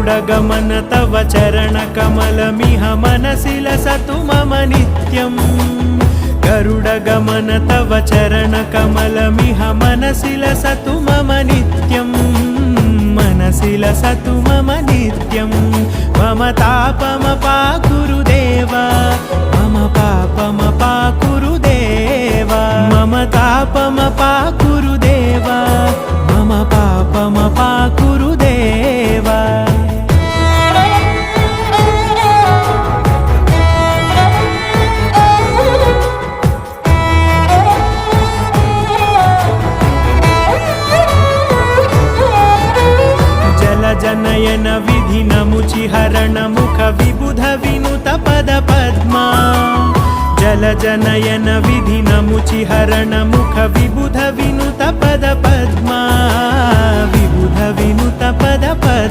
गरुडगमन तव चरणकमलमिह मनसि लसतु मम नित्यम् गरुडगमन तव चरणकमलमिह मनसि लसतु मम नित्यम् मनसि लसतु मम नित्यं मम तापमपाकुरु देव मम पापमपाकुरु देव मम तापमपाकुरु देव मम पापमपाकुरु देव जनयन विधि नमुचिहरण मुख विबुध विनुत पद पद्मा जल जनयन विधि नमुचिहरण मुख विबुध विनुत पद पद्मा विबुध विनुत पद पद्मा।